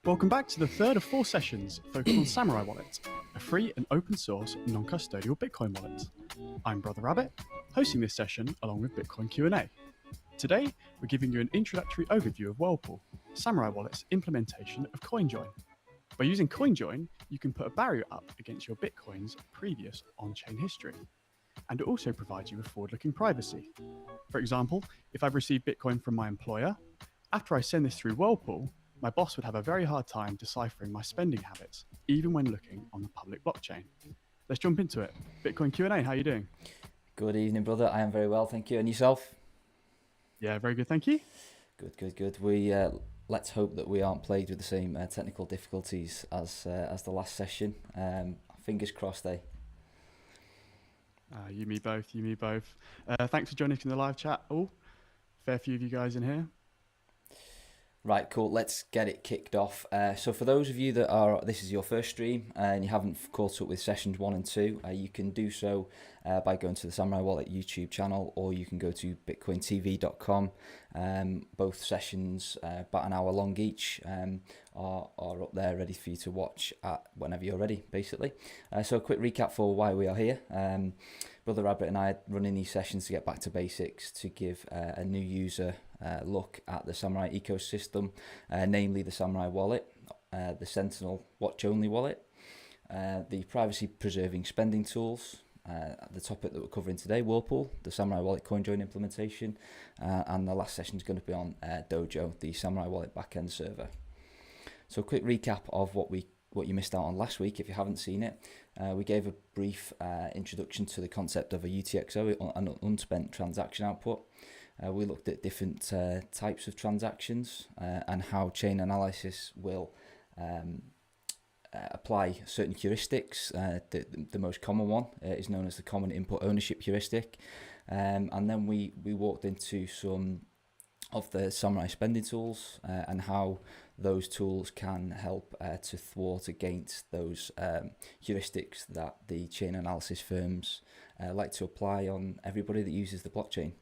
Welcome back to the third of 4 sessions focused on Samourai Wallet, a free and open source non-custodial Bitcoin wallet. I'm Brother Rabbit, hosting this session along with Bitcoin Q&A. Today, we're giving you an introductory overview of Whirlpool, Samourai Wallet's implementation of CoinJoin. By using CoinJoin, you can put a barrier up against your Bitcoin's previous on-chain history. And it also provides you with forward-looking privacy. For example, if I've received Bitcoin from my employer, after I send this through Whirlpool, my boss would have a very hard time deciphering my spending habits, even when looking on the public blockchain. Let's jump into it. Bitcoin Q&A, how are you doing? Good evening, brother. I am very well, thank you. And yourself? Yeah, very good, thank you. Good. We let's hope that we aren't plagued with the same technical difficulties as the last session. Fingers crossed, eh? You, me both. Thanks for joining us in the live chat. Fair few of you guys in here. Right, cool. Let's get it kicked off. So for those of you this is your first stream and you haven't caught up with sessions 1 and 2, you can do so by going to the Samourai Wallet YouTube channel, or you can go to bitcointv.com. Both sessions, about an hour long each, are up there ready for you to watch at whenever you're ready, basically. So a quick recap for why we are here. Brother Rabbit and I are running these sessions to get back to basics, to give a new user look at the Samourai ecosystem, namely the Samourai wallet, the Sentinel watch-only wallet, the privacy-preserving spending tools, the topic that we're covering today, Whirlpool, the Samourai wallet CoinJoin implementation, and the last session is going to be on Dojo, the Samourai wallet backend server. So a quick recap of what you missed out on last week if you haven't seen it. We gave a brief introduction to the concept of a UTXO, an unspent transaction output. We looked at different types of transactions and how chain analysis will apply certain heuristics. The most common one is known as the common input ownership heuristic. And then we walked into some of the Samourai spending tools and how those tools can help to thwart against those heuristics that the chain analysis firms like to apply on everybody that uses the blockchain.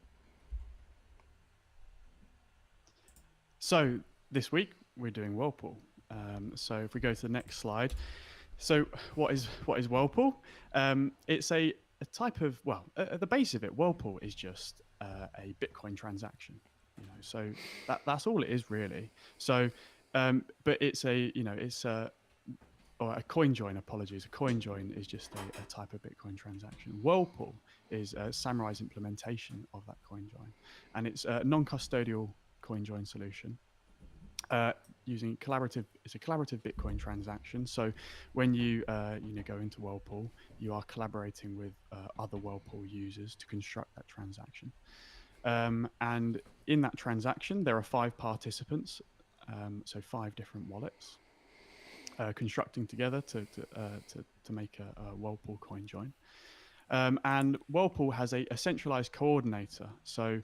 So this week we're doing Whirlpool. So if we go to the next slide. So what is Whirlpool? It's a type of, at the base of it, Whirlpool is just a Bitcoin transaction. So that's all it is really. So, but it's a CoinJoin. Apologies, a CoinJoin is just a type of Bitcoin transaction. Whirlpool is Samourai's implementation of that CoinJoin, and it's a non-custodial CoinJoin solution. Using it's a collaborative Bitcoin transaction. So when you go into Whirlpool, you are collaborating with other Whirlpool users to construct that transaction. And in that transaction, there are 5 participants, so 5 different wallets constructing together to make a Whirlpool CoinJoin. And Whirlpool has a centralized coordinator. So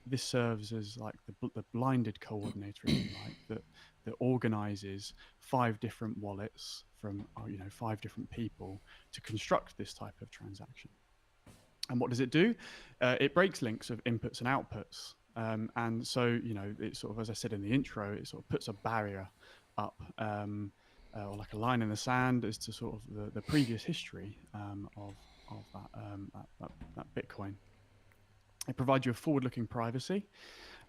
this serves as like the blinded coordinator, if you like, that organizes 5 different wallets from 5 different people to construct this type of transaction. And what does it do? It breaks links of inputs and outputs. And so, it sort of, as I said in the intro, it sort of puts a barrier up, or like a line in the sand as to sort of the previous history of that Bitcoin. It provides you a forward-looking privacy.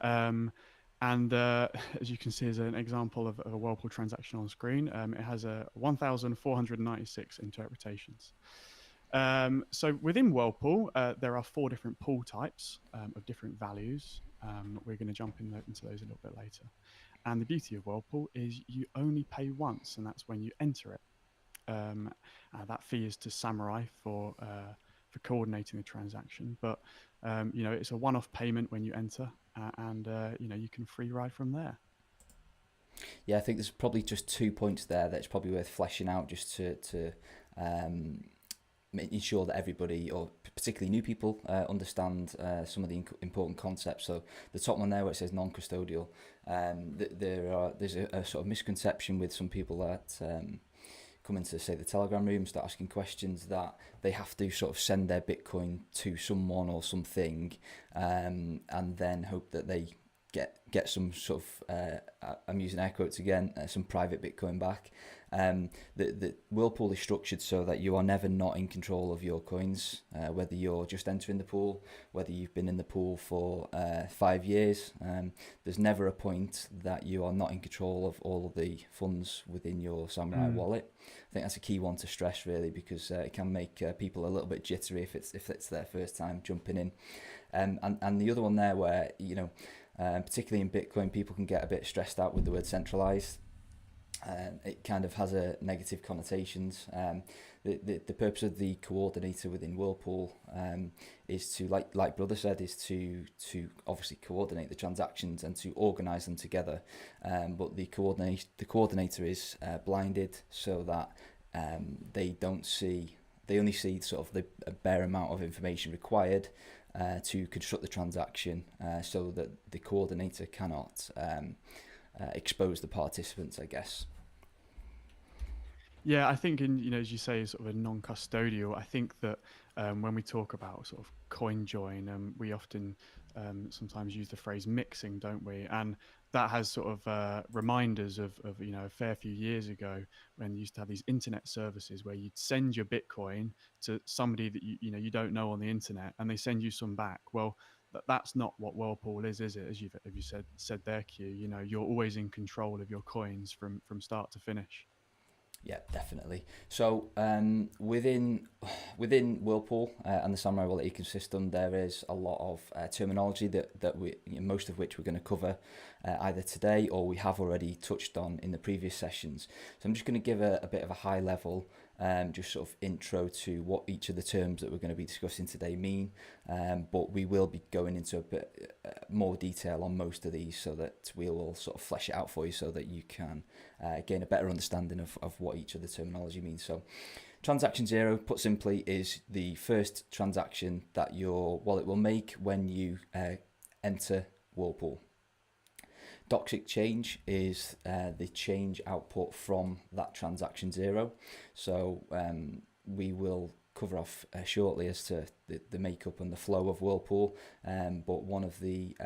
And as you can see, as an example of a Whirlpool transaction on screen, it has 1,496 interpretations. So within Whirlpool, there are 4 different pool types of different values. We're going to jump into those a little bit later. And the beauty of Whirlpool is you only pay once, and that's when you enter it. That fee is to Samourai for coordinating the transaction, but it's a one-off payment when you enter, and you can free ride from there. Yeah, I think there's probably just 2 points there that's probably worth fleshing out, just to ensure that everybody, or particularly new people, understand some of the important concepts. So the top one there where it says non-custodial, there's a sort of misconception with some people that come into, say, the Telegram room, start asking questions, that they have to sort of send their Bitcoin to someone or something, and then hope that they get some sort of I'm using air quotes again, some private Bitcoin back. The Whirlpool is structured so that you are never not in control of your coins, whether you're just entering the pool, whether you've been in the pool for 5 years. There's never a point that you are not in control of all of the funds within your Samourai wallet. I think that's a key one to stress, really, because it can make people a little bit jittery if it's their first time jumping in. And the other one there, where particularly in Bitcoin, people can get a bit stressed out with the word centralized. It kind of has a negative connotations. The purpose of the coordinator within Whirlpool is to, like Brother said, is to obviously coordinate the transactions and to organise them together. But the coordinator is blinded, so that they only see sort of the bare amount of information required to construct the transaction, so that the coordinator cannot expose the participants, I guess. Yeah, I think as you say, sort of a non-custodial. I think that when we talk about sort of coin join, we often sometimes use the phrase mixing, don't we? And that has sort of reminders of a fair few years ago when you used to have these internet services where you'd send your Bitcoin to somebody that you don't know on the internet, and they send you some back. Well, that's not what Whirlpool is it? As you said there, Q. You're always in control of your coins from start to finish. Yeah, definitely. So within Whirlpool and the Samourai wallet ecosystem, there is a lot of terminology that we, most of which we're going to cover either today or we have already touched on in the previous sessions. So I'm just going to give a bit of a high level, just sort of intro to what each of the terms that we're going to be discussing today mean, but we will be going into a bit more detail on most of these, so that we will sort of flesh it out for you so that you can gain a better understanding of what each of the terminology means. So transaction zero, put simply, is the first transaction that your wallet will make when you enter Whirlpool. Toxic change is the change output from that transaction zero. So we will cover off shortly as to the makeup and the flow of Whirlpool, but one of the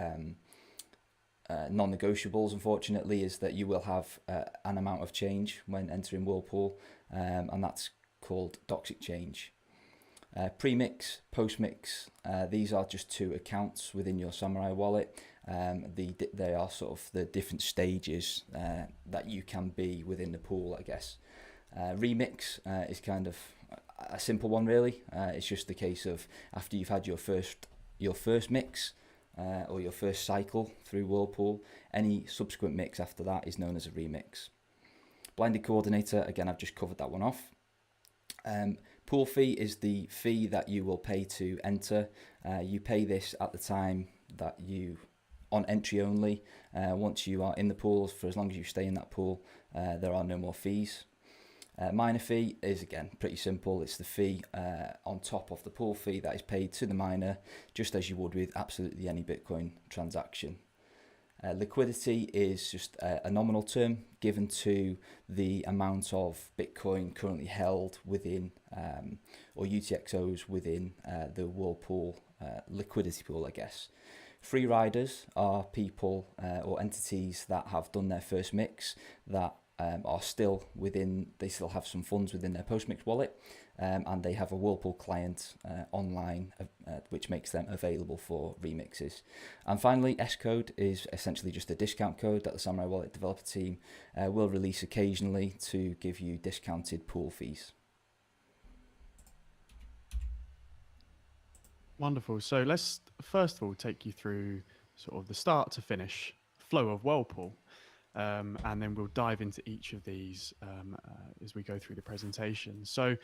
non-negotiables, unfortunately, is that you will have an amount of change when entering Whirlpool, and that's called toxic change. Pre-mix, post-mix, these are just two accounts within your Samourai wallet. They are sort of the different stages that you can be within the pool, I guess. Remix is kind of a simple one, really. It's just the case of after you've had your first mix or your first cycle through Whirlpool, any subsequent mix after that is known as a remix. Blinded coordinator, again, I've just covered that one off. Pool fee is the fee that you will pay to enter. You pay this at the time that on entry only. Once you are in the pool, for as long as you stay in that pool, there are no more fees. Miner fee is, again, pretty simple. It's the fee on top of the pool fee that is paid to the miner, just as you would with absolutely any Bitcoin transaction. Liquidity is just a nominal term given to the amount of Bitcoin currently held within, or UTXOs within the Whirlpool liquidity pool, I guess. Free riders are people or entities that have done their first mix that are still they still have some funds within their post-mix wallet, and they have a Whirlpool client online, which makes them available for remixes. And finally, S-code is essentially just a discount code that the Samourai wallet developer team will release occasionally to give you discounted pool fees. Wonderful. So let's first of all take you through sort of the start to finish flow of Whirlpool. And then we'll dive into each of these as we go through the presentation. So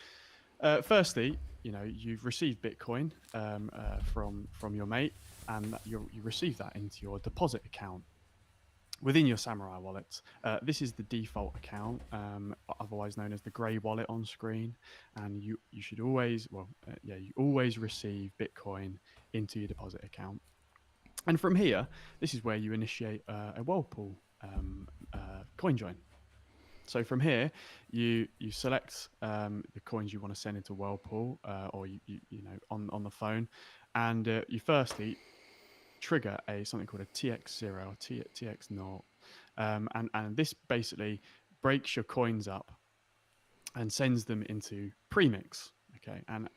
firstly, you've received Bitcoin from your mate, and you receive that into your deposit account within your Samourai wallet. This is the default account, otherwise known as the grey wallet on screen, and you should always you always receive Bitcoin into your deposit account. And from here, this is where you initiate a Whirlpool coin join. So from here, you select the coins you want to send into Whirlpool, or you on the phone, and you firstly trigger something called a TX0 or TX0, and this basically breaks your coins up and sends them into premix. Okay, and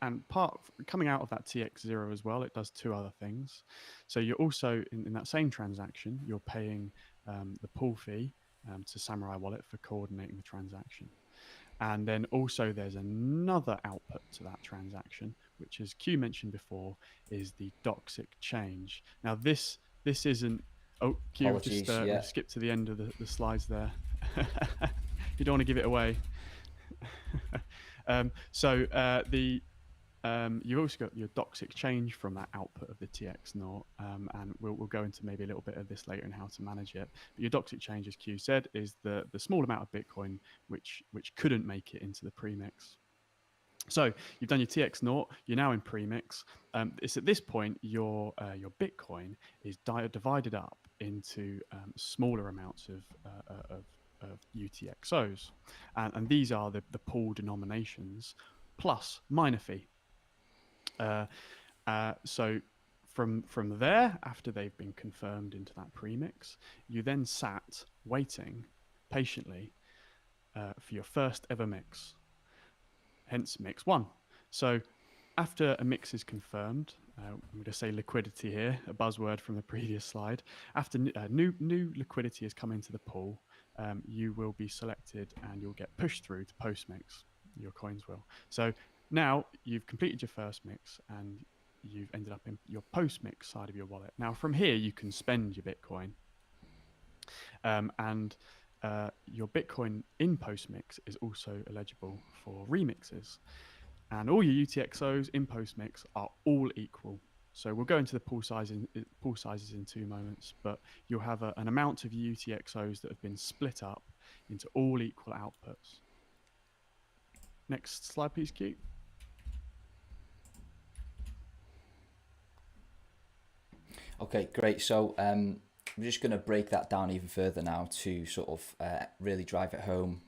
coming out of that TX0 as well, it does two other things. So you're also in that same transaction, you're paying the pool fee to Samourai Wallet for coordinating the transaction. And then also there's another output to that transaction, which, as Q mentioned before, is the doxic change. Now this isn't. Oh, Q, Apologies, we've yeah. skipped to the end of the slides there. You don't want to give it away. The you've also got your doxic change from that output of the TX0, and we'll go into maybe a little bit of this later and how to manage it. But your doxic change, as Q said, is the small amount of Bitcoin which couldn't make it into the premix. So you've done your TX0, you're now in premix. It's at this point your Bitcoin is divided up into smaller amounts of UTXOs, and these are the pool denominations plus miner fee. So from there, after they've been confirmed into that premix, you then sat waiting patiently for your first ever mix, hence mix one. So after a mix is confirmed, I'm going to say liquidity here, a buzzword from the previous slide. After new liquidity has come into the pool, you will be selected and you'll get pushed through to post mix. Your coins will. So now you've completed your first mix and you've ended up in your post mix side of your wallet. Now from here you can spend your Bitcoin, and your Bitcoin in post mix is also eligible for remixes. And all your UTXOs in post mix are all equal. So we'll go into the pool sizes in 2 moments, but you'll have an amount of UTXOs that have been split up into all equal outputs. Next slide, please, Q. Okay, great. So we're just going to break that down even further now to sort of really drive it home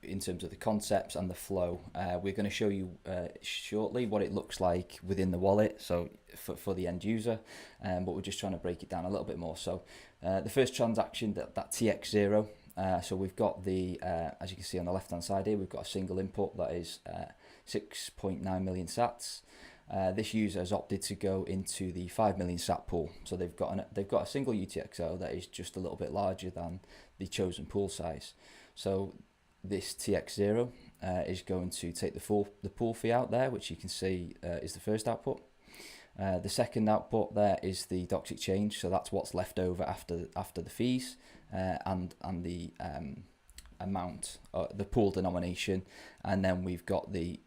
in terms of the concepts and the flow. We're going to show you shortly what it looks like within the wallet, so for the end user, but we're just trying to break it down a little bit more. So the first transaction, that TX0, so we've got the, as you can see on the left hand side here, we've got a single input that is 6.9 million sats. This user has opted to go into the 5 million sat pool, so they've got a single UTXO that is just a little bit larger than the chosen pool size. So this TX0 is going to take the pool fee out there, which you can see is the first output. The second output there is the doxic change, so that's what's left over after the fees and the amount, the pool denomination, and then we've got the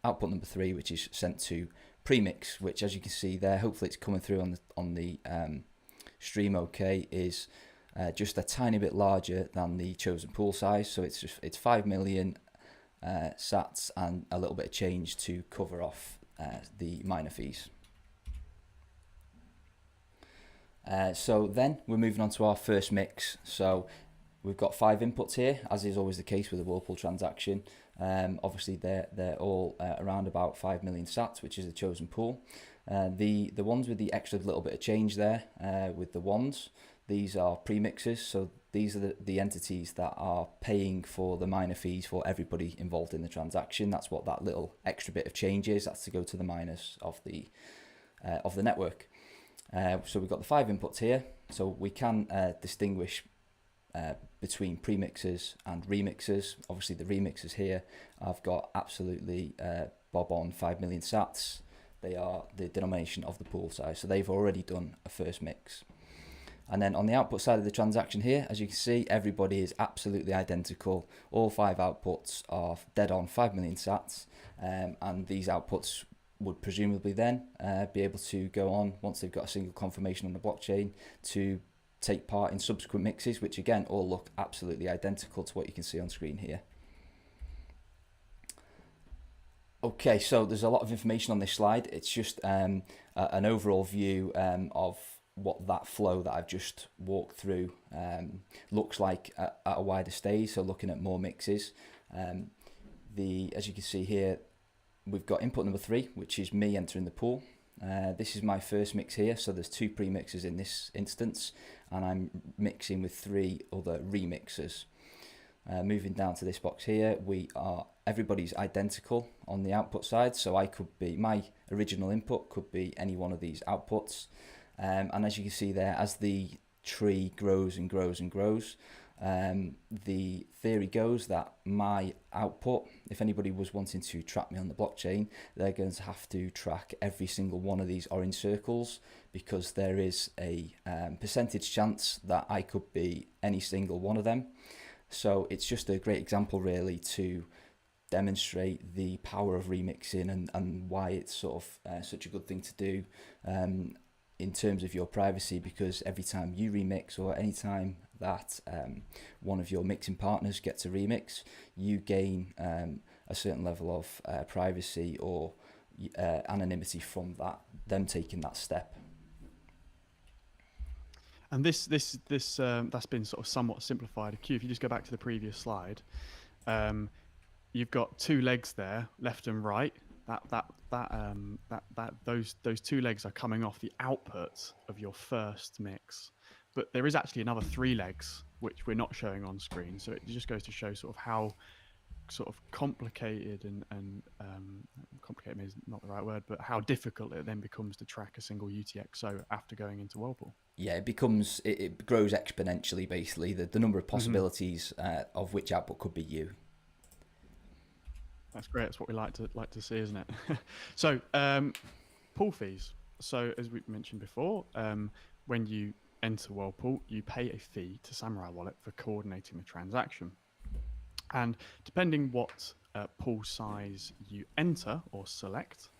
output number 3, which is sent to premix, which, as you can see there, hopefully it's coming through on the stream. Okay, is just a tiny bit larger than the chosen pool size, so it's 5 million sats and a little bit of change to cover off the miner fees. So then we're moving on to our first mix. So we've got 5 inputs here, as is always the case with a Whirlpool transaction. Obviously they're all around about 5 million sats, which is the chosen pool. The ones with the extra little bit of change there, with the ones, these are premixes, so these are the entities that are paying for the miner fees for everybody involved in the transaction. That's what that little extra bit of change is. That's to go to the miners of the network. So we've got the 5 inputs here, so we can distinguish between premixes and remixes. Obviously the remixes here, I've got absolutely bob on 5 million sats. They are the denomination of the pool size, so they've already done a first mix. And then on the output side of the transaction here, as you can see, everybody is absolutely identical. All 5 outputs are dead on 5 million sats, and these outputs would presumably then be able to go on, once they've got a single confirmation on the blockchain, to take part in subsequent mixes, which again all look absolutely identical to what you can see on screen here. Okay, so there's a lot of information on this slide. It's just an overall view of what that flow that I've just walked through looks like at a wider stage, so looking at more mixes. As you can see here, we've got input number 3, which is me entering the pool. This is my first mix here, so there's 2 premixes in this instance, and I'm mixing with 3 other remixers. Moving down to this box here, everybody's identical on the output side, so my original input could be any one of these outputs, and as you can see there, as the tree grows and grows and grows, the theory goes that my output, if anybody was wanting to track me on the blockchain, they're going to have to track every single one of these orange circles, because there is a percentage chance that I could be any single one of them. So it's just a great example really to demonstrate the power of remixing and why it's sort of such a good thing to do in terms of your privacy, because every time you remix, or any time that one of your mixing partners gets a remix, you gain a certain level of privacy or anonymity from them taking that step. And this that's been sort of somewhat simplified. Q, if you just go back to the previous slide, you've got 2 legs there, left and right. Those 2 legs are coming off the output of your first mix, but there is actually another 3 legs which we're not showing on screen. So it just goes to show sort of how sort of complicated and complicated is not the right word, but how difficult it then becomes to track a single UTXO after going into Whirlpool. Yeah, it grows exponentially, basically, the number of possibilities of which output could be you. That's great. That's what we like to see, isn't it? So pool fees. So as we mentioned before, when you enter Whirlpool, you pay a fee to Samourai Wallet for coordinating the transaction. And depending what pool size you enter or select,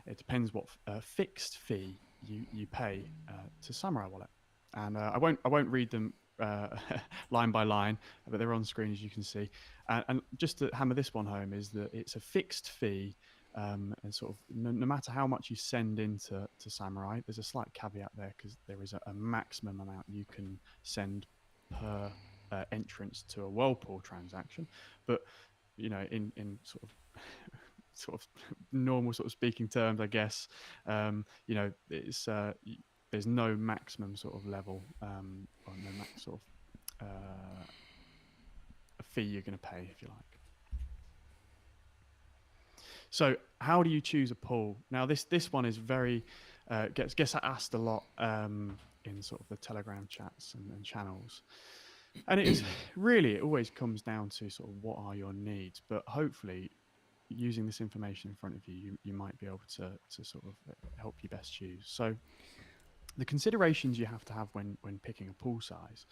it depends what fixed fee you pay to Samourai Wallet. And I won't read them line by line, but they're on screen, as you can see. And just to hammer this one home is that it's a fixed fee, and sort of no matter how much you send into Samourai, there's a slight caveat there, because there is a maximum amount you can send per entrance to a Whirlpool transaction. But in sort of normal sort of speaking terms, I guess, it's there's no maximum sort of level or no max sort of a fee you're going to pay, if you like. So how do you choose a pool? Now this one is very gets asked a lot in sort of the Telegram chats and channels. And it is really, it always comes down to sort of what are your needs, but hopefully using this information in front of you, you might be able to sort of help you best choose. So the considerations you have to have when picking a pool size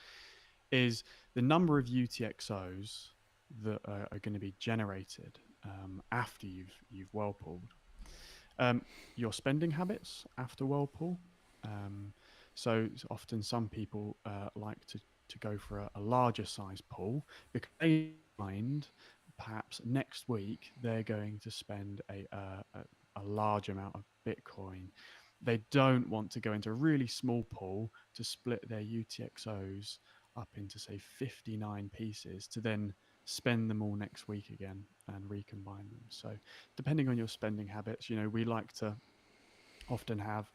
is the number of UTXOs that are going to be generated after you've Whirlpooled, your spending habits after Whirlpool. So often some people like to go for a larger size pool, because they find perhaps next week they're going to spend a large amount of Bitcoin. They don't want to go into a really small pool to split their UTXOs up into, say, 59 pieces to then spend them all next week again and recombine them. So depending on your spending habits, we like to often have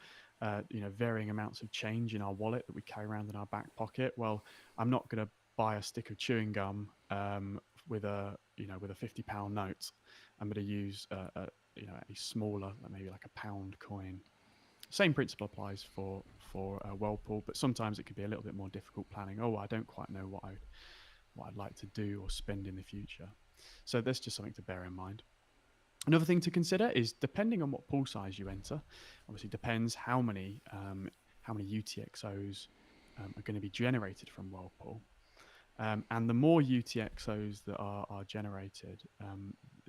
varying amounts of change in our wallet that we carry around in our back pocket. Well, I'm not going to buy a stick of chewing gum with a £50 note. I'm going to use a smaller, maybe like a pound coin. Same principle applies for Whirlpool, but sometimes it could be a little bit more difficult planning. I don't quite know what I'd like to do or spend in the future. So that's just something to bear in mind. Another thing to consider is, depending on what pool size you enter, obviously depends how many UTXOs are going to be generated from Whirlpool. And the more UTXOs that are generated,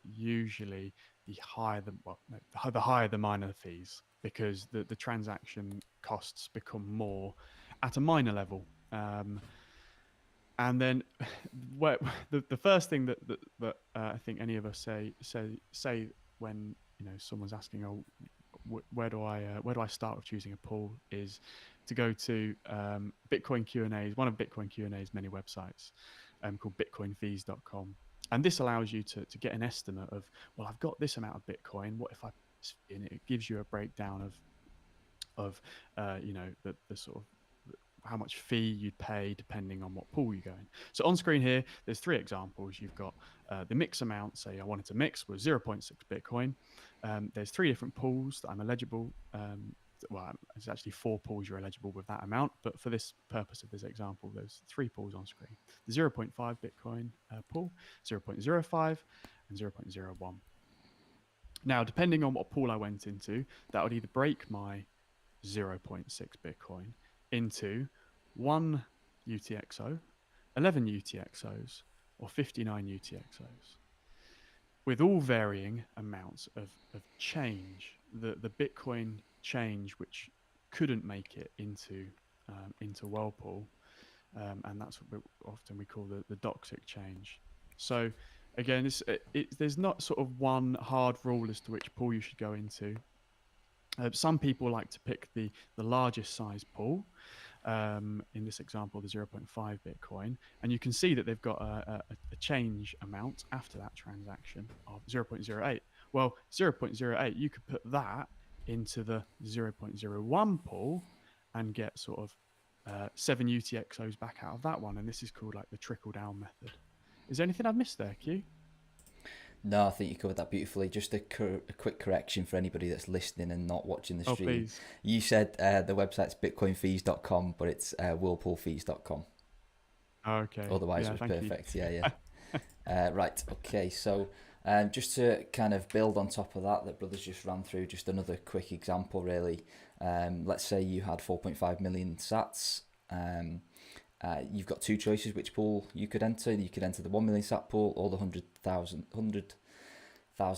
usually the higher the miner the fees, because the transaction costs become more at a miner level. And then the first thing that I think any of us say when someone's asking, where do I start with choosing a pool, is to go to Bitcoin Q&A's, one of Bitcoin Q&A's many websites, called bitcoinfees.com. And this allows you to get an estimate of, well, I've got this amount of Bitcoin, what if I, and it gives you a breakdown of of the sort of how much fee you'd pay depending on what pool you go in. So on screen here, there's 3 examples. You've got the mix amount. Say I wanted to mix was 0.6 Bitcoin. There's 3 different pools that I'm eligible. Well, there's actually 4 pools you're eligible with that amount, but for this purpose of this example, there's 3 pools on screen: the 0.5 Bitcoin pool, 0.05, and 0.01. Now, depending on what pool I went into, that would either break my 0.6 Bitcoin into 1 UTXO, 11 UTXOs, or 59 UTXOs, with all varying amounts of change. The Bitcoin change, which couldn't make it into Whirlpool, and that's what often we call the doxic change. So again, there's not sort of one hard rule as to which pool you should go into. Some people like to pick the largest size pool. In this example, the 0.5 Bitcoin, and you can see that they've got a change amount after that transaction of 0.08. Well, 0.08, you could put that into the 0.01 pool and get sort of 7 UTXOs back out of that one, and this is called like the trickle down method. Is there anything I've missed there, Q? No, I think you covered that beautifully. Just a quick correction for anybody that's listening and not watching the stream. Please. You said the website's bitcoinfees.com, but it's whirlpoolfees.com. Okay. Otherwise, it was perfect. Yeah. Right. Okay. So just to kind of build on top of that Brothers just ran through, just another quick example, really. Let's say you had 4.5 million sats. You've got 2 choices which pool you could enter. You could enter the 1 million sat pool or the 100,000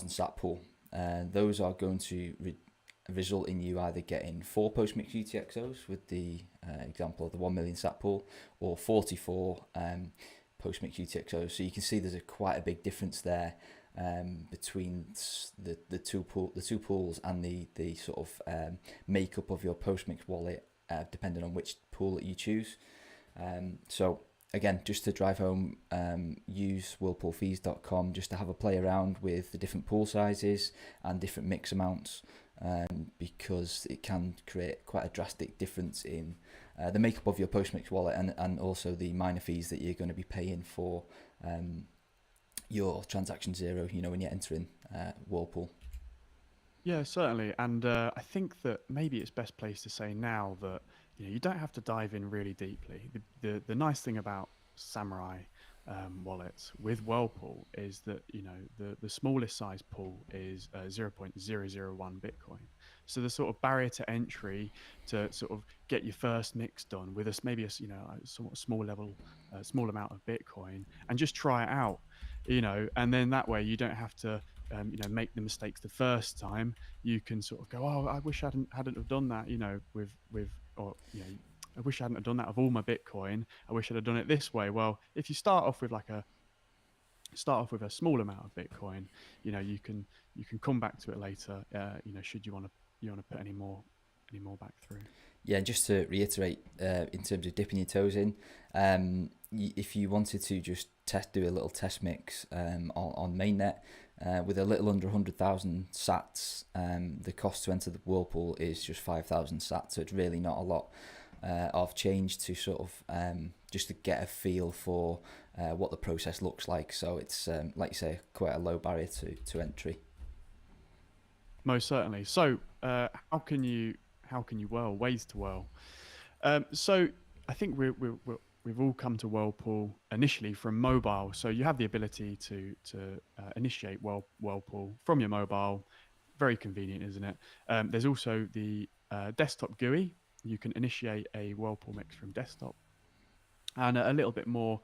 sat pool. Those are going to result in you either getting 4 post-mix UTXOs with the example of the 1 million sat pool, or 44 post-mix UTXOs. So you can see there's quite a big difference there between the two pools and the sort of makeup of your post-mix wallet, depending on which pool that you choose. So again, just to drive home, use whirlpoolfees.com just to have a play around with the different pool sizes and different mix amounts, because it can create quite a drastic difference in the makeup of your post-mix wallet and also the minor fees that you're going to be paying for your transaction zero, when you're entering Whirlpool. Yeah, certainly. And I think that maybe it's best place to say now that you don't have to dive in really deeply. The nice thing about Samourai wallets with Whirlpool is that the smallest size pool is 0.001 Bitcoin. So the sort of barrier to entry to sort of get your first mix done with maybe a somewhat small amount of Bitcoin, and just try it out, and then that way you don't have to make the mistakes the first time. You can sort of go, oh, I wish I hadn't have done that, I wish I hadn't have done that with all my Bitcoin. I wish I'd have done it this way. Well, if you start off with a small amount of Bitcoin, you can come back to it later. Should you want to put any more back through. Yeah, just to reiterate, in terms of dipping your toes in, if you wanted to just do a little test mix on mainnet with a little under 100,000 sats, the cost to enter the Whirlpool is just 5,000 sats. So it's really not a lot of change to sort of just to get a feel for what the process looks like. So it's like you say, quite a low barrier to entry. Most certainly. So how can you whirl? Ways to whirl. So I think we've all come to Whirlpool initially from mobile. So you have the ability to initiate Whirlpool from your mobile. Very convenient, isn't it? There's also the desktop GUI. You can initiate a Whirlpool mix from desktop. And a little bit more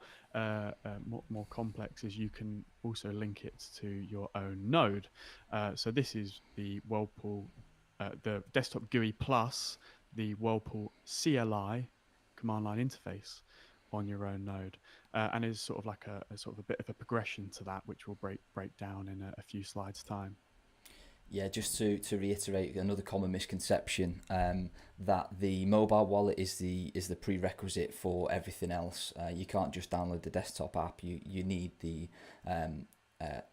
complex is you can also link it to your own node. So this is the Whirlpool, the desktop GUI plus the Whirlpool CLI command line interface on your own node, and is sort of like a sort of a bit of a progression to that, which we'll break down in a few slides' time. Yeah, just to reiterate another common misconception, that the mobile wallet is the prerequisite for everything else. You can't just download the desktop app. You need the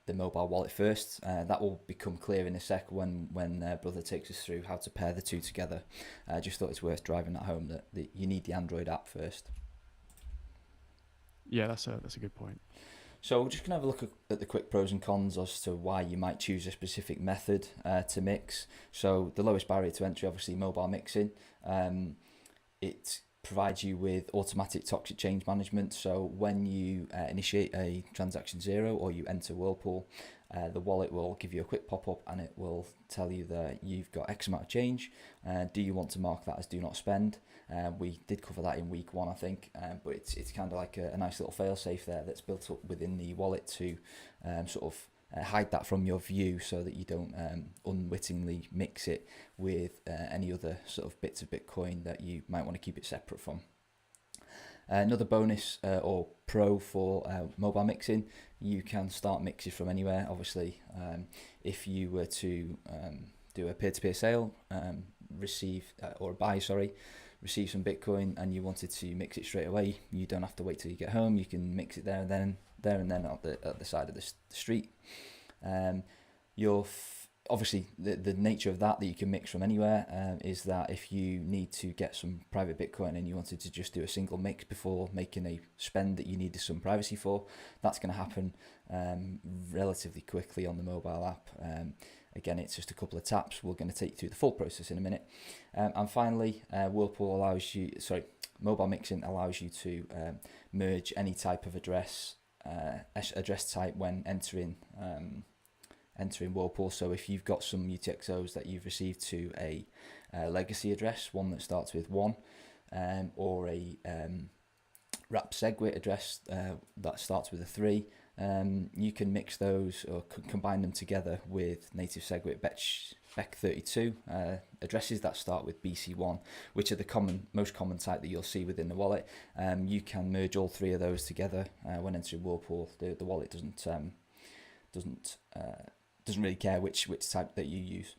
the mobile wallet first. That will become clear in a sec when Brother takes us through how to pair the two together. I just thought it's worth driving that home that you need the Android app first. Yeah, that's a good point. So we're just going to have a look at the quick pros and cons as to why you might choose a specific method to mix. So the lowest barrier to entry, obviously, mobile mixing. It provides you with automatic toxic change management. So when you initiate a transaction 0 or you enter Whirlpool, the wallet will give you a quick pop-up and it will tell you that you've got X amount of change. Do you want to mark that as do not spend? We did cover that in week 1, I think, but it's kind of like a nice little fail-safe there that's built up within the wallet to sort of hide that from your view so that you don't unwittingly mix it with any other sort of bits of Bitcoin that you might want to keep it separate from. Another bonus or pro for mobile mixing, you can start mixes from anywhere. Obviously, if you were to do a peer-to-peer sale, receive some Bitcoin, and you wanted to mix it straight away, you don't have to wait till you get home. You can mix it there and then at the side of the street. Obviously, the nature of that you can mix from anywhere is that if you need to get some private Bitcoin and you wanted to just do a single mix before making a spend that you needed some privacy for, that's going to happen relatively quickly on the mobile app. Again, it's just a couple of taps. We're going to take you through the full process in a minute. And finally, mobile mixing allows you to merge any type of address type when entering Whirlpool. So if you've got some UTXOs that you've received to a legacy address, one that starts with 1, or a wrap SegWit address that starts with a 3, you can mix those or combine them together with native SegWit BEC32 addresses that start with BC1, which are the most common type that you'll see within the wallet. You can merge all 3 of those together when entering Whirlpool. The wallet doesn't really care which type that you use.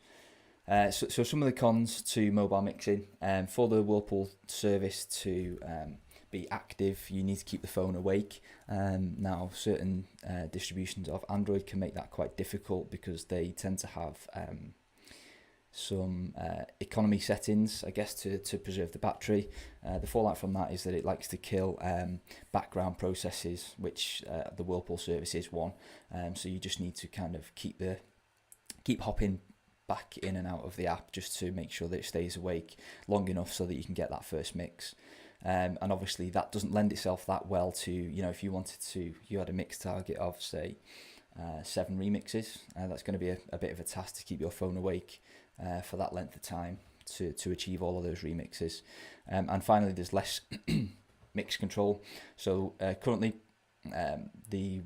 So some of the cons to mobile mixing. For the Whirlpool service to be active, you need to keep the phone awake. Now, certain distributions of Android can make that quite difficult because they tend to have some economy settings, I guess, to preserve the battery. The fallout from that is that it likes to kill background processes, which the Whirlpool service is one. So you just need to kind of keep hopping back in and out of the app just to make sure that it stays awake long enough so that you can get that first mix. And obviously that doesn't lend itself that well to, if you had a mix target of, say, 7 remixes, that's going to be a bit of a task to keep your phone awake for that length of time to achieve all of those remixes. And finally, there's less mix control. So currently, the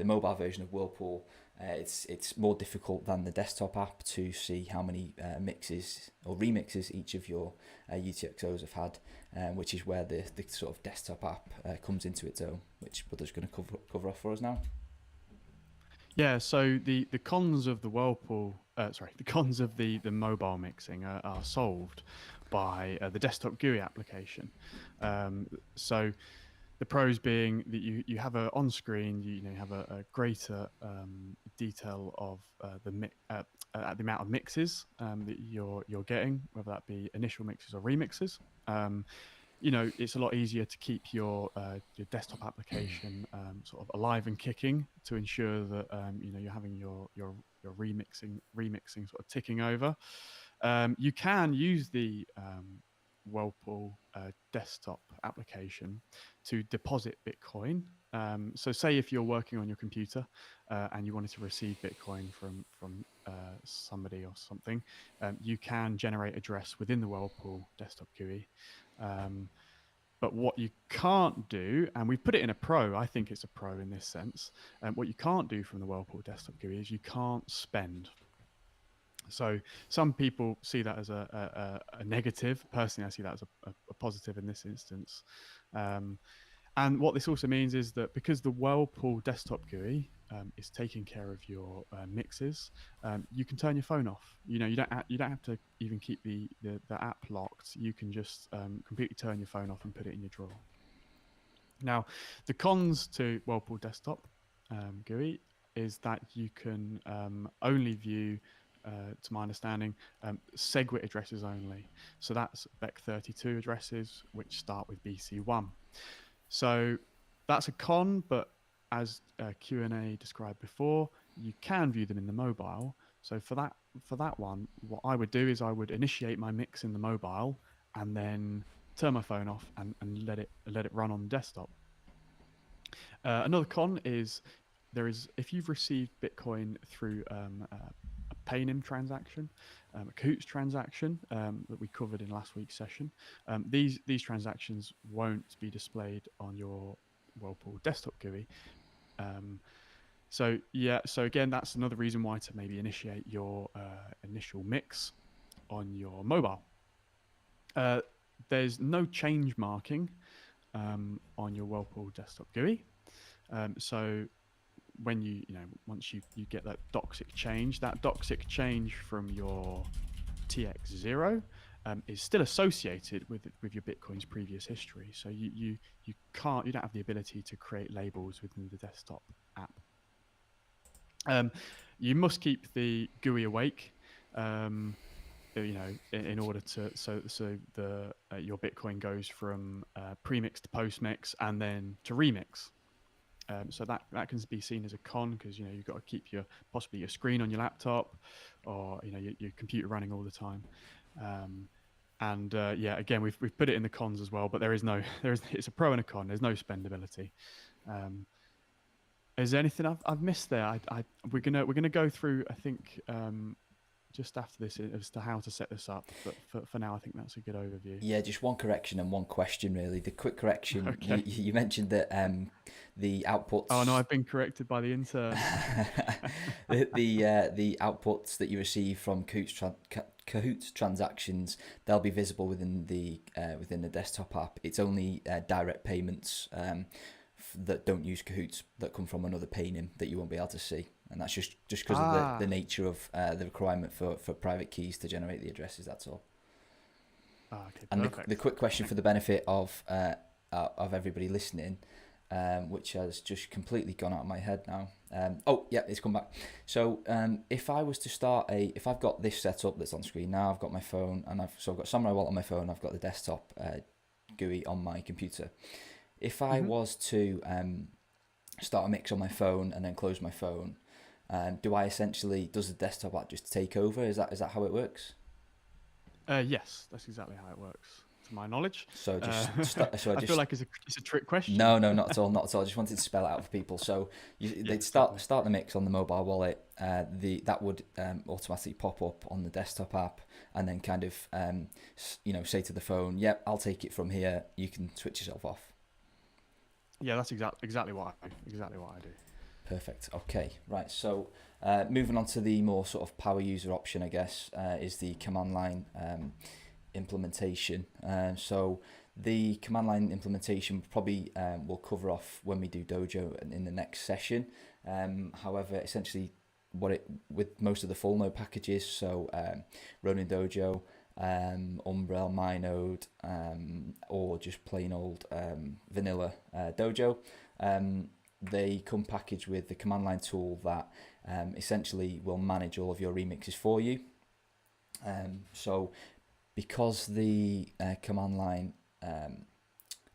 mobile version of Whirlpool, it's more difficult than the desktop app to see how many mixes or remixes each of your UTXOs have had, which is where the sort of desktop app comes into its own, which Brother's going to cover off for us now. Yeah, so the cons of the mobile mixing are solved by the desktop GUI application. So the pros being that you have on screen, you have a greater detail of the amount of mixes that you're getting, whether that be initial mixes or remixes. It's a lot easier to keep your desktop application sort of alive and kicking to ensure that you're having your remixing sort of ticking over. You can use the Whirlpool desktop application to deposit Bitcoin. So say if you're working on your computer and you wanted to receive Bitcoin from somebody or something, you can generate address within the Whirlpool desktop GUI. But what you can't do, and we've put it in a pro, I think it's a pro in this sense, what you can't do from the Whirlpool desktop GUI is you can't spend. So some people see that as a negative. Personally, I see that as a positive in this instance. And what this also means is that because the Whirlpool desktop GUI is taking care of your mixes, you can turn your phone off. You don't have to even keep the app locked. You can just completely turn your phone off and put it in your drawer. Now, the cons to Whirlpool desktop GUI is that you can only view, to my understanding, SegWit addresses only. So that's Bec32 addresses, which start with BC1. So that's a con, but as Q&A described before, you can view them in the mobile. So for that one, what I would do is I would initiate my mix in the mobile and then turn my phone off and let it run on the desktop. Another con is if you've received Bitcoin through a Paynim transaction, a Cahoots transaction that we covered in last week's session, these transactions won't be displayed on your Whirlpool desktop GUI. So again, that's another reason why to maybe initiate your initial mix on your mobile. There's no change marking on your Whirlpool desktop GUI. So when once you get that doxic change from your TX0 is still associated with your Bitcoin's previous history. So you don't have the ability to create labels within the desktop app. You must keep the GUI awake. In order to your Bitcoin goes from premix to postmix and then to remix. So that can be seen as a con because you've got to keep possibly your screen on your laptop or your computer running all the time. Again, we've put it in the cons as well, but it's a pro and a con. There's no spendability. Is there anything I've missed there? We're gonna go through, I think, just after this as to how to set this up, but for now I think that's a good overview. Yeah, just one correction and one question really. The quick correction, okay. you mentioned that the outputs... Oh no, I've been corrected by the intern. the outputs that you receive from Cahoots transactions, they'll be visible within the desktop app. It's only direct payments that don't use Cahoots that come from another Paynim that you won't be able to see. And that's just because of the nature of the requirement for private keys to generate the addresses, that's all. Okay, and the quick question for the benefit of everybody listening, which has just completely gone out of my head now. It's come back. So if I was to if I've got this set up that's on screen now, I've got my phone, and I've got Samourai Wallet on my phone, I've got the desktop GUI on my computer. If I was to start a mix on my phone and then close my phone, does the desktop app just take over? Is that how it works? Yes, that's exactly how it works, to my knowledge. So I feel like it's a trick question. No, not at all. I just wanted to spell it out for people. So they'd start the mix on the mobile wallet. That would automatically pop up on the desktop app, and then kind of say to the phone, "Yep, I'll take it from here. You can switch yourself off." Yeah, that's exactly what I do. Perfect. Okay, right. So moving on to the more sort of power user option, I guess, is the command line implementation. So the command line implementation probably we'll cover off when we do Dojo in the next session. However, essentially with most of the full node packages, so Ronin Dojo, Umbrel, MyNode, or just plain old vanilla Dojo, they come packaged with the command line tool that essentially will manage all of your remixes for you. So because the command line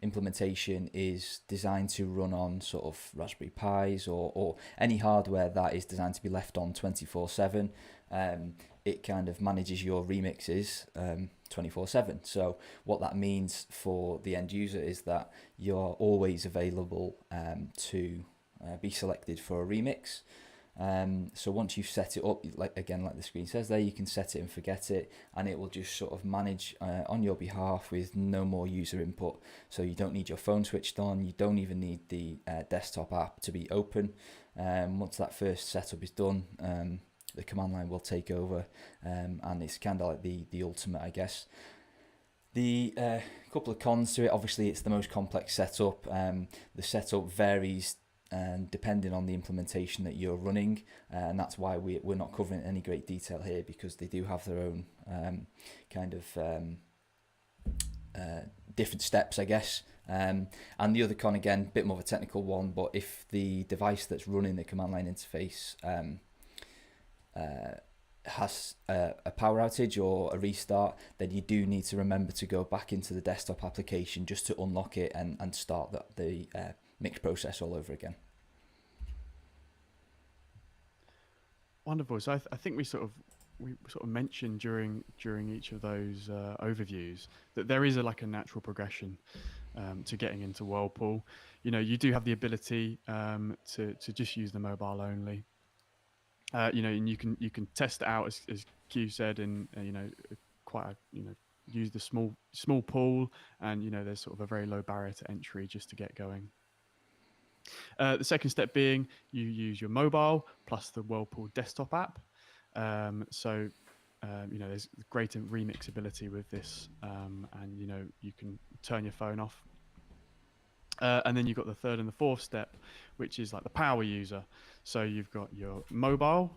implementation is designed to run on sort of Raspberry Pis or any hardware that is designed to be left on 24/7, it kind of manages your remixes 24/7. So what that means for the end user is that you're always available to be selected for a remix. So once you've set it up, like the screen says there, you can set it and forget it, and it will just sort of manage on your behalf with no more user input. So you don't need your phone switched on, you don't even need the desktop app to be open. Once that first setup is done, the command line will take over, and it's kind of like the ultimate, I guess. The couple of cons to it, obviously it's the most complex setup. The setup varies depending on the implementation that you're running, and that's why we're not covering any great detail here, because they do have their own kind of different steps, I guess, And the other con, again, a bit more of a technical one, but if the device that's running the command line interface has a power outage or a restart, then you do need to remember to go back into the desktop application just to unlock it and start the mix process all over again. Wonderful. So I think we sort of mentioned during each of those overviews that there is like a natural progression to getting into Whirlpool. You do have the ability to just use the mobile only. And you can test it out as Q said, and quite a, use the small pool, and there's sort of a very low barrier to entry just to get going. The second step being you use your mobile plus the Whirlpool desktop app. There's greater remixability with this, and you can turn your phone off. And then you've got the third and the fourth step, which is like the power user. So you've got your mobile,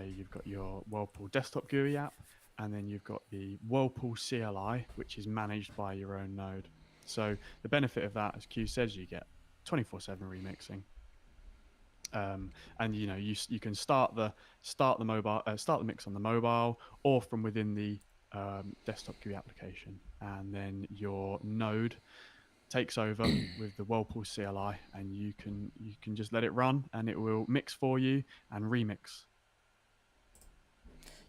you've got your Whirlpool desktop GUI app, and then you've got the Whirlpool CLI, which is managed by your own node. So the benefit of that, as Q says, you get 24/7 remixing. And you can start the mix on the mobile or from within the desktop GUI application, and then your node takes over with the Whirlpool CLI, and you can just let it run, and it will mix for you and remix.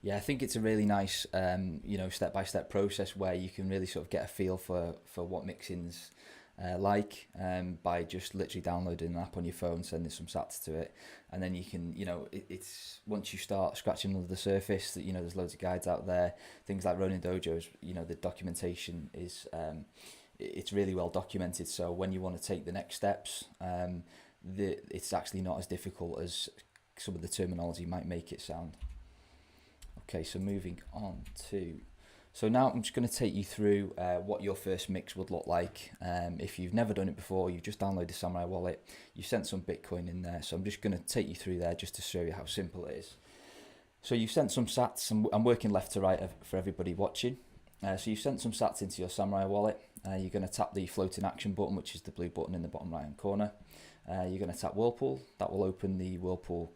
Yeah, I think it's a really nice step-by-step process where you can really sort of get a feel for what mixing's by just literally downloading an app on your phone, sending some sats to it, and then you can, it's once you start scratching under the surface, that there's loads of guides out there, things like Ronin Dojo's, the documentation is it's really well documented. So when you want to take the next steps, it's actually not as difficult as some of the terminology might make it sound. Okay, so moving on to. So now I'm just going to take you through what your first mix would look like. If you've never done it before, you've just downloaded Samourai wallet, you sent some Bitcoin in there. So I'm just going to take you through there just to show you how simple it is. So you've sent some sats, I'm working left to right for everybody watching. So you've sent some sats into your Samourai wallet. You're going to tap the floating action button, which is the blue button in the bottom right hand corner. You're going to tap Whirlpool. That will open the Whirlpool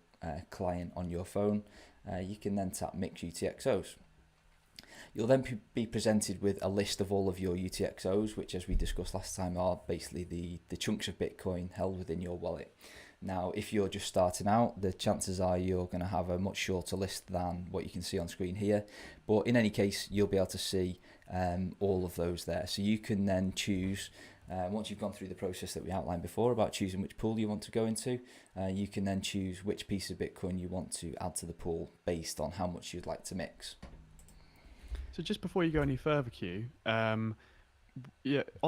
client on your phone. You can then tap Mix UTXOs. You'll then be presented with a list of all of your UTXOs, which, as we discussed last time, are basically the chunks of Bitcoin held within your wallet. Now, if you're just starting out, the chances are you're going to have a much shorter list than what you can see on screen here. But in any case, you'll be able to see all of those there. So you can then choose, once you've gone through the process that we outlined before about choosing which pool you want to go into, you can then choose which piece of Bitcoin you want to add to the pool based on how much you'd like to mix. So just before you go any further, Q, on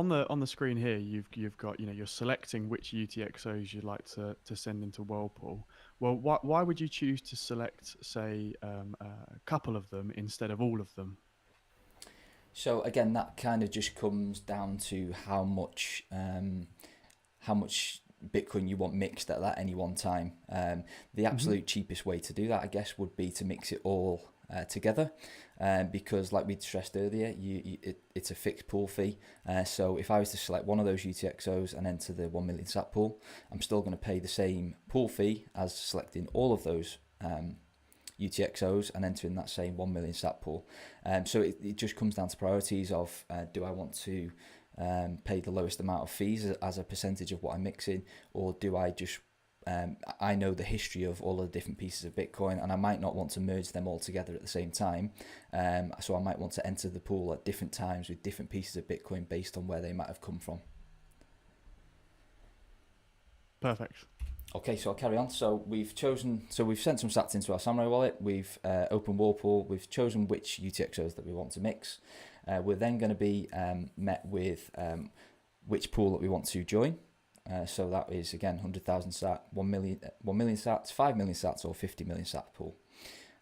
the screen here, you've got you're selecting which UTXOs you'd like to send into Whirlpool. Well, why would you choose to select, say, a couple of them instead of all of them? So again, that kind of just comes down to how much Bitcoin you want mixed at any one time. The absolute cheapest way to do that, I guess, would be to mix it all together, because like we stressed earlier, it's a fixed pool fee. So if I was to select one of those UTXOs and enter the 1 million sat pool, I'm still going to pay the same pool fee as selecting all of those UTXOs and entering that same 1 million sat pool. So it just comes down to priorities of do I want to pay the lowest amount of fees as a percentage of what I'm mixing, or do I just I know the history of all of the different pieces of Bitcoin, and I might not want to merge them all together at the same time. So I might want to enter the pool at different times with different pieces of Bitcoin based on where they might have come from. Perfect. Okay, so I'll carry on. So we've sent some sats into our Samourai wallet. We've opened Whirlpool. We've chosen which UTXOs that we want to mix. We're then going to be met with which pool that we want to join. So that is, again, 100,000 sat, 1 million sats, 5 million sats, or 50 million sat pool.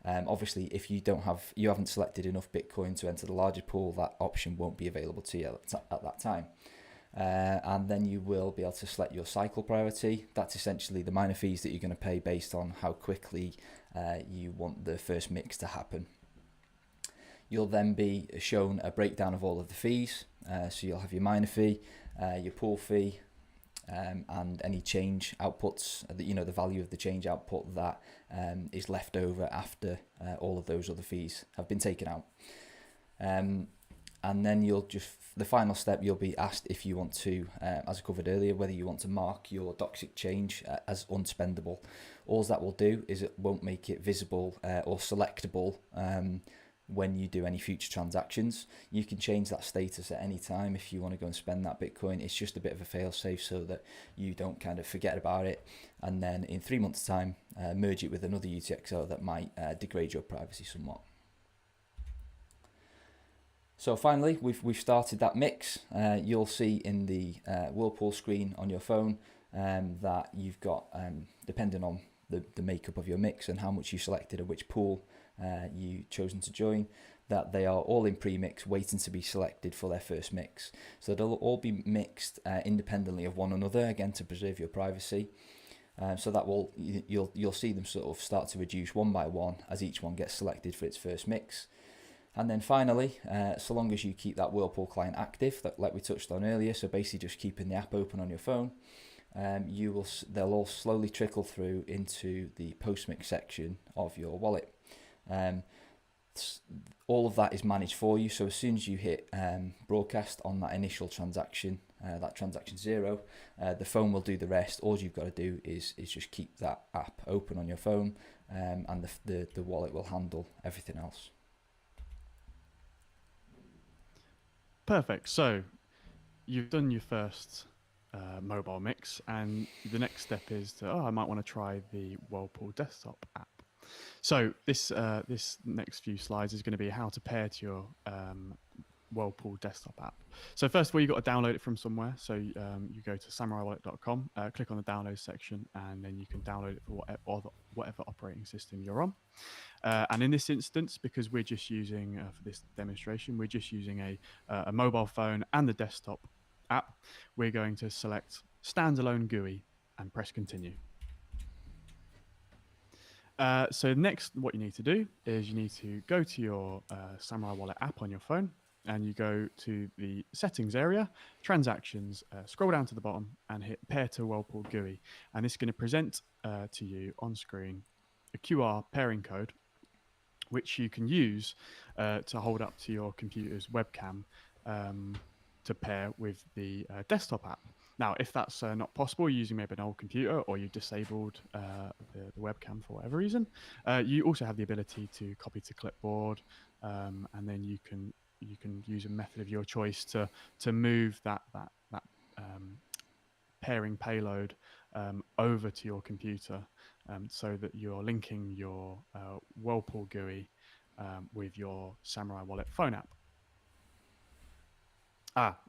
Obviously, if you haven't selected enough Bitcoin to enter the larger pool, that option won't be available to you at that time. And then you will be able to select your cycle priority. That's essentially the minor fees that you're going to pay based on how quickly you want the first mix to happen. You'll then be shown a breakdown of all of the fees. So you'll have your minor fee, your pool fee, and any change outputs, the value of the change output that is left over after all of those other fees have been taken out. And then the final step, you'll be asked if you want to, as I covered earlier, whether you want to mark your doxic change as unspendable. All that will do is it won't make it visible or selectable when you do any future transactions. You can change that status at any time if you want to go and spend that Bitcoin. It's just a bit of a fail-safe so that you don't kind of forget about it, and then in 3 months' time, merge it with another UTXO that might degrade your privacy somewhat. So finally, we've started that mix. You'll see in the Whirlpool screen on your phone that you've got, depending on the makeup of your mix and how much you selected or which pool you chosen to join, that they are all in pre-mix, waiting to be selected for their first mix. So they'll all be mixed independently of one another, again to preserve your privacy. So that you'll see them sort of start to reduce one by one as each one gets selected for its first mix. And then finally, so long as you keep that Whirlpool client active, like we touched on earlier, so basically just keeping the app open on your phone, they'll all slowly trickle through into the post-mix section of your wallet. All of that is managed for you, so as soon as you hit broadcast on that initial transaction, that transaction 0, the phone will do the rest. All you've got to do is just keep that app open on your phone, and the wallet will handle everything else. Perfect. So you've done your first mobile mix, and the next step is I might want to try the Whirlpool desktop app. So this next few slides is going to be how to pair to your Whirlpool desktop app. So first of all, you've got to download it from somewhere. So you go to samouraiwallet.com, click on the download section, and then you can download it for whatever operating system you're on. And in this instance, because we're just using, for this demonstration, we're just using a mobile phone and the desktop app, we're going to select standalone GUI and press continue. So next, what you need to do is you need to go to your Samourai Wallet app on your phone, and you go to the settings area, transactions, scroll down to the bottom and hit pair to Whirlpool GUI. And this is going to present to you on screen a QR pairing code, which you can use to hold up to your computer's webcam to pair with the desktop app. Now, if that's not possible, you're using maybe an old computer or you've disabled the webcam for whatever reason, you also have the ability to copy to clipboard, and then you can use a method of your choice to move that pairing payload over to your computer, so that you're linking your Whirlpool GUI with your Samourai Wallet phone app.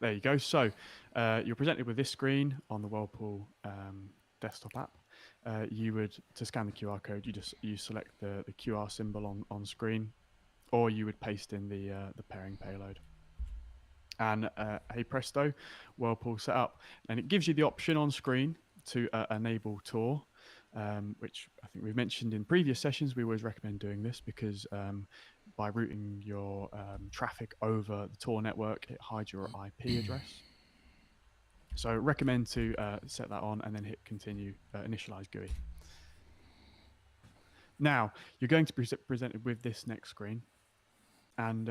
There you go. So you're presented with this screen on the Whirlpool desktop app. To scan the QR code, you select the QR symbol on screen, or you would paste in the pairing payload. And hey presto, Whirlpool set up. And it gives you the option on screen to enable Tor, which I think we've mentioned in previous sessions. We always recommend doing this because by routing your traffic over the Tor network, it hides your IP address. So recommend to set that on and then hit continue, initialize GUI. Now, you're going to be presented with this next screen, and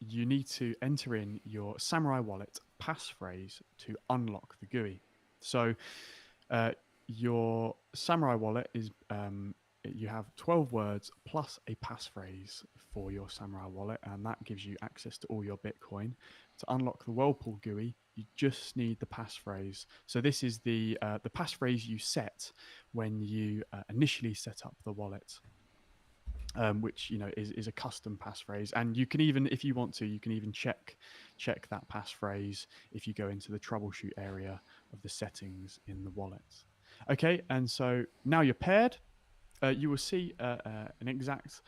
you need to enter in your Samourai Wallet passphrase to unlock the GUI. So your Samourai Wallet is, you have 12 words plus a passphrase for your Samourai Wallet, and that gives you access to all your Bitcoin. To unlock the Whirlpool GUI, you just need the passphrase. So this is the passphrase you set when you initially set up the wallet. Which is a custom passphrase, and you can even, if you want to, you can even check that passphrase if you go into the troubleshoot area of the settings in the wallet. Okay, and so now you're paired. You will see an exact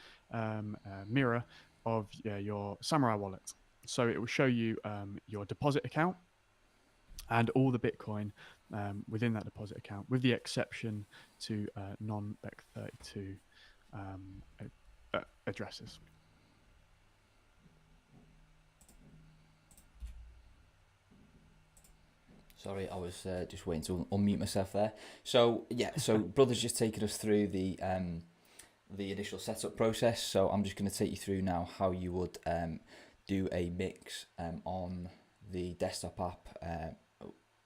mirror of your Samourai Wallet. So it will show you your deposit account and all the Bitcoin within that deposit account, with the exception to non-BEC32 addresses. Sorry, I was just waiting to unmute myself there. So yeah, so brother's just taken us through the initial setup process. So I'm just going to take you through now how you would do a mix on the desktop app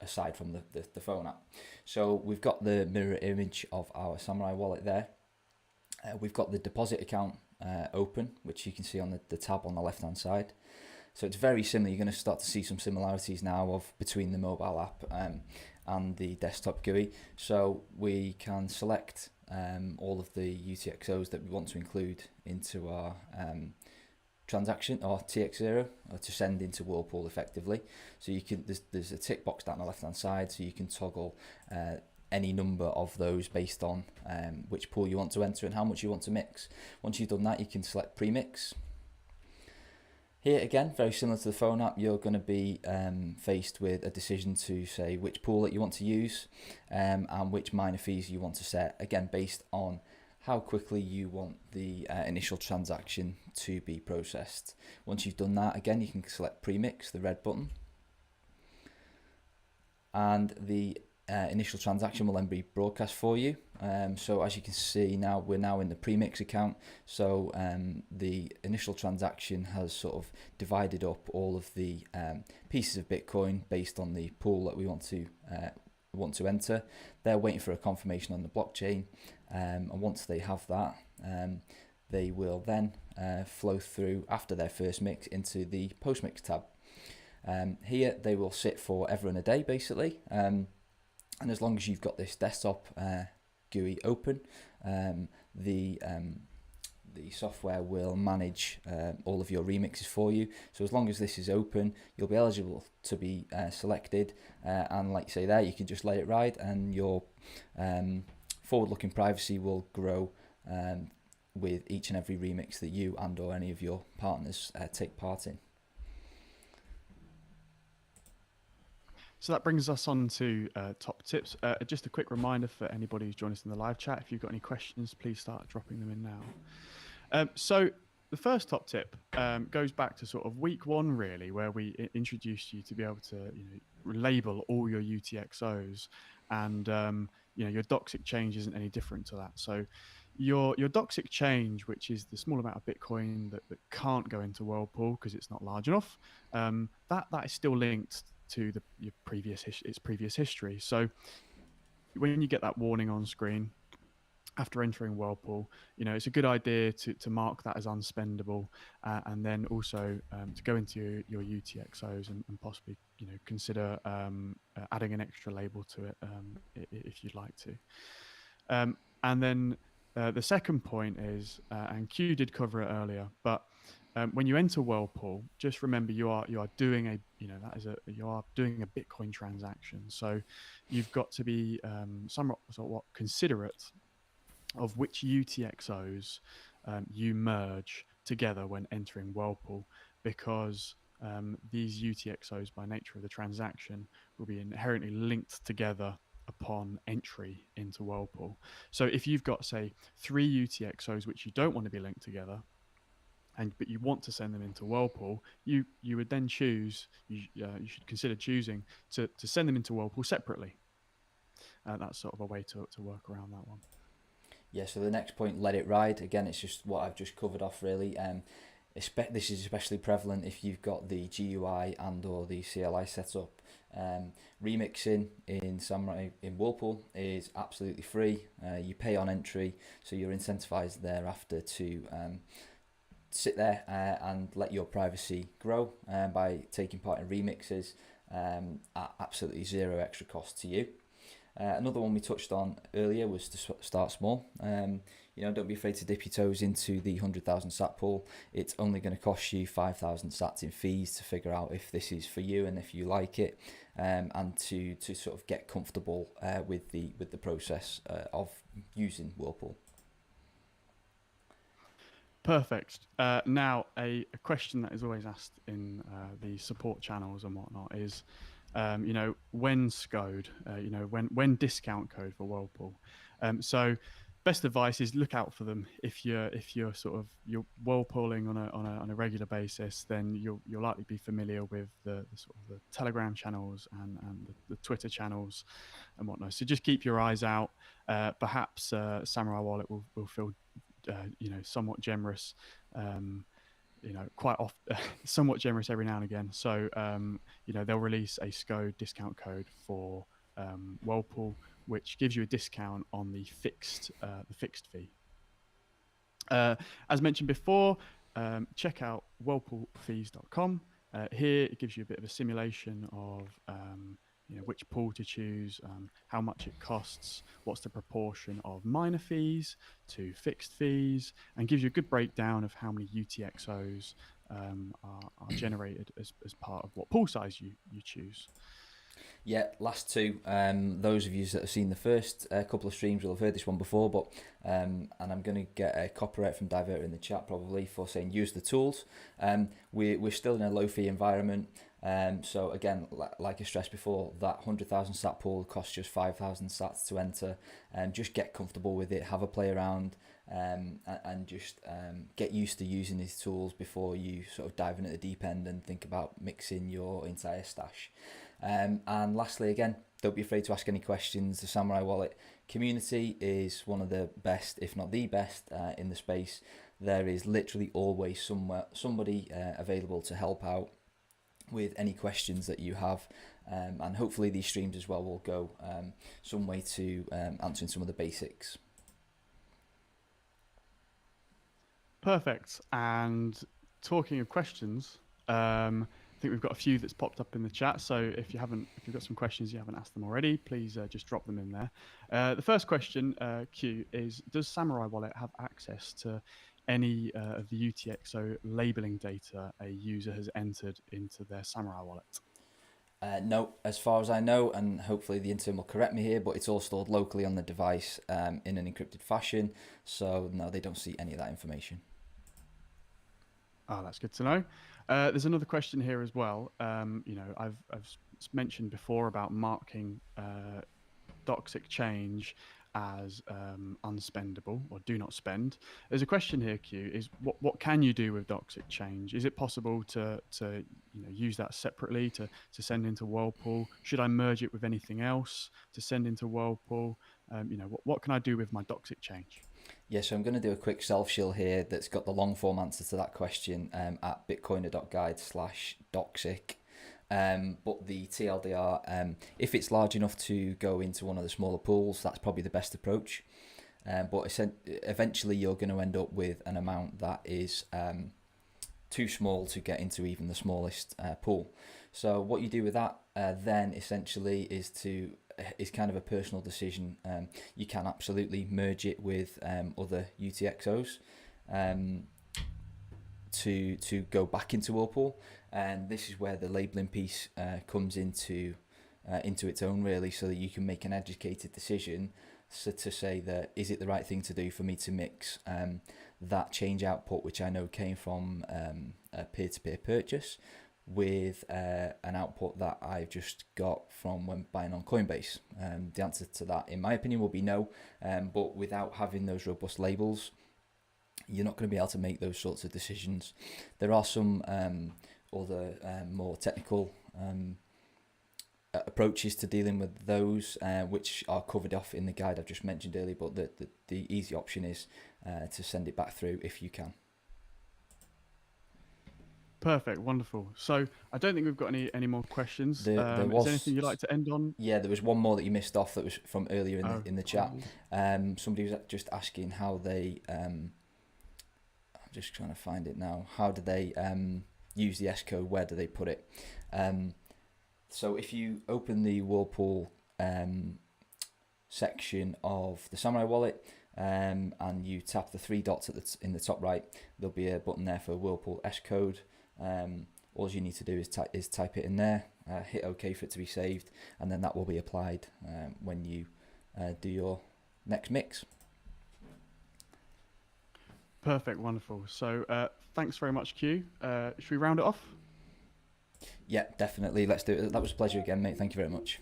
aside from the phone app. So we've got the mirror image of our Samourai wallet there. We've got the deposit account open, which you can see on the tab on the left hand side. So it's very similar. You're going to start to see some similarities now of between the mobile app and the desktop GUI. So we can select all of the UTXOs that we want to include into our transaction or TX0 or to send into Whirlpool effectively. So you can there's a tick box down the left hand side, so you can toggle any number of those based on which pool you want to enter and how much you want to mix. Once you've done that, you can select pre-mix. Here again, very similar to the phone app, you're going to be faced with a decision to say which pool that you want to use and which minor fees you want to set, again based on how quickly you want the initial transaction to be processed. Once you've done that, again, you can select pre-mix, the red button, and the initial transaction will then be broadcast for you. So as you can see now, we're now in the pre-mix account. So the initial transaction has sort of divided up all of the pieces of Bitcoin based on the pool that we want to enter. They're waiting for a confirmation on the blockchain, and once they have that, they will then flow through after their first mix into the post-mix tab. Here they will sit for ever and a day basically. And as long as you've got this desktop GUI open, the software will manage all of your remixes for you. So as long as this is open, you'll be eligible to be selected. And like you say there, you can just let it ride, and your forward-looking privacy will grow with each and every remix that you and or any of your partners take part in. So that brings us on to top tips. Just a quick reminder for anybody who's joined us in the live chat, if you've got any questions, please start dropping them in now. So the first top tip goes back to sort of week one, really, where we introduced you to be able to label all your UTXOs, and your docs exchange isn't any different to that. So your docs exchange, which is the small amount of Bitcoin that can't go into Whirlpool because it's not large enough, that is still linked to its previous history. So when you get that warning on screen after entering Whirlpool, it's a good idea to mark that as unspendable, and then also to go into your UTXOs and possibly consider adding an extra label to it if you'd like to. And then the second point is, and Q did cover it earlier, but when you enter Whirlpool, just remember you are doing you are doing a Bitcoin transaction. So you've got to be somewhat considerate of which UTXOs you merge together when entering Whirlpool, because these UTXOs, by nature of the transaction, will be inherently linked together upon entry into Whirlpool. So if you've got, say, 3 UTXOs which you don't want to be linked together, but you want to send them into Whirlpool, you would then choose, you should consider choosing to send them into Whirlpool separately. That's sort of a way to work around that one. Yeah, so the next point, let it ride. Again, it's just what I've just covered off really. This is especially prevalent if you've got the GUI and or the CLI set up. Remixing in Samourai in Whirlpool is absolutely free. You pay on entry, so you're incentivized thereafter to sit there and let your privacy grow by taking part in remixes at absolutely zero extra cost to you. Another one we touched on earlier was to start small. Don't be afraid to dip your toes into the 100,000 sat pool. It's only going to cost you 5,000 sats in fees to figure out if this is for you and if you like it, and to sort of get comfortable with the process of using Whirlpool. Perfect. Now, a question that is always asked in the support channels and whatnot is, when SCODE, when discount code for Whirlpool. So best advice is look out for them. If you're you're whirlpooling on a regular basis, then you'll likely be familiar with the sort of the Telegram channels and the Twitter channels and whatnot. So just keep your eyes out. Perhaps Samourai Wallet will feel somewhat generous. Quite often, somewhat generous every now and again. So, they'll release a SCO discount code for Whirlpool, which gives you a discount on the fixed fee. As mentioned before, check out whirlpoolfees.com. Here it gives you a bit of a simulation of which pool to choose, how much it costs, what's the proportion of minor fees to fixed fees, and gives you a good breakdown of how many UTXOs are generated as part of what pool size you choose. Yeah, last two. Those of you that have seen the first couple of streams will have heard this one before, but and I'm going to get a copyright from Diverter in the chat probably for saying use the tools. We're still in a low fee environment. So again, like I stressed before, that 100,000 sat pool costs just 5,000 sats to enter. Just get comfortable with it, have a play around, and just get used to using these tools before you sort of dive in at the deep end and think about mixing your entire stash. And lastly, again, don't be afraid to ask any questions. The Samourai Wallet community is one of the best, if not the best, in the space. There is literally always somebody available to help out with any questions that you have, and hopefully these streams as well will go some way to answering some of the basics. Perfect. And talking of questions, I think we've got a few that's popped up in the chat. So if you've got some questions you haven't asked them already, please just drop them in there. The first question, Q, is does Samourai Wallet have access to any of the UTXO labeling data a user has entered into their Samourai Wallet? No, as far as I know, and hopefully the intern will correct me here, but it's all stored locally on the device in an encrypted fashion. So no, they don't see any of that information. Oh, that's good to know. There's another question here as well. I've mentioned before about marking Doxic change as unspendable or do not spend. There's a question here, Q, is what can you do with Doxic change? Is it possible to use that separately to send into Whirlpool? Should I merge it with anything else to send into Whirlpool? What can I do with my Doxic change? Yeah, so I'm going to do a quick self-shill here that's got the long form answer to that question at bitcoiner.guide/doxic. But the TLDR, if it's large enough to go into one of the smaller pools, that's probably the best approach. But eventually you're going to end up with an amount that is too small to get into even the smallest pool. So what you do with that then essentially is kind of a personal decision. You can absolutely merge it with other UTXOs to go back into Whirlpool, and this is where the labeling piece comes into its own, really, so that you can make an educated decision to say that is it the right thing to do for me to mix that change output, which I know came from a peer-to-peer purchase, with an output that I've just got from when buying on Coinbase. The answer to that, in my opinion, will be no. But without having those robust labels, you're not going to be able to make those sorts of decisions. There are some other more technical approaches to dealing with those, which are covered off in the guide I've just mentioned earlier. But the easy option is to send it back through if you can. Perfect, wonderful. So I don't think we've got any more questions. Is there anything you'd like to end on? Yeah, there was one more that you missed off that was from earlier in the chat. Somebody was just asking how they, I'm just trying to find it now. How do they use the S code? Where do they put it? So if you open the Whirlpool section of the Samourai Wallet, and you tap the three dots in the top right, there'll be a button there for Whirlpool S code. All you need to do is type it in there, hit OK for it to be saved, and then that will be applied when you do your next mix. Perfect, wonderful. So thanks very much, Q. Should we round it off? Yeah, definitely. Let's do it. That was a pleasure again, mate. Thank you very much.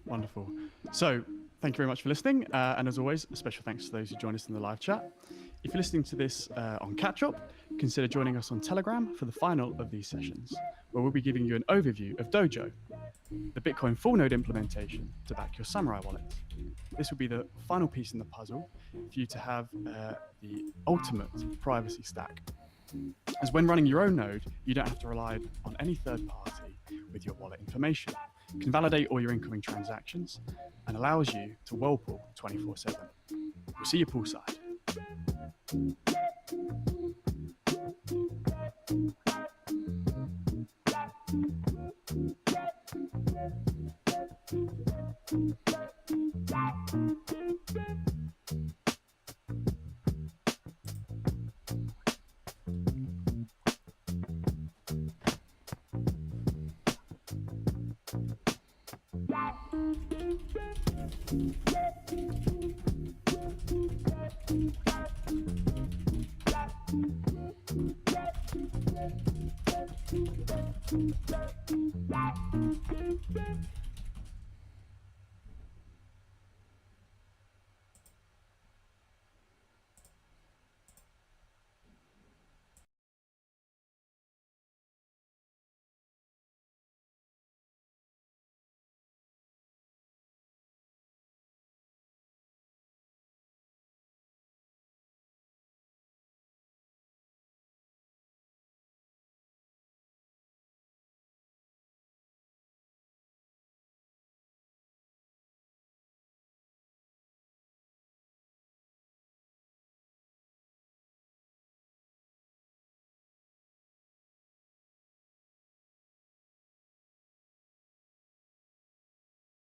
Wonderful. So Thank you very much for listening. And as always, a special thanks to those who joined us in the live chat. If you're listening to this on catch up, consider joining us on Telegram for the final of these sessions, where we'll be giving you an overview of Dojo, the Bitcoin full node implementation to back your Samourai wallet. This will be the final piece in the puzzle for you to have the ultimate privacy stack. As when running your own node, you don't have to rely on any third party with your wallet information. You can validate all your incoming transactions and allows you to Whirlpool 24/7. We'll see you poolside.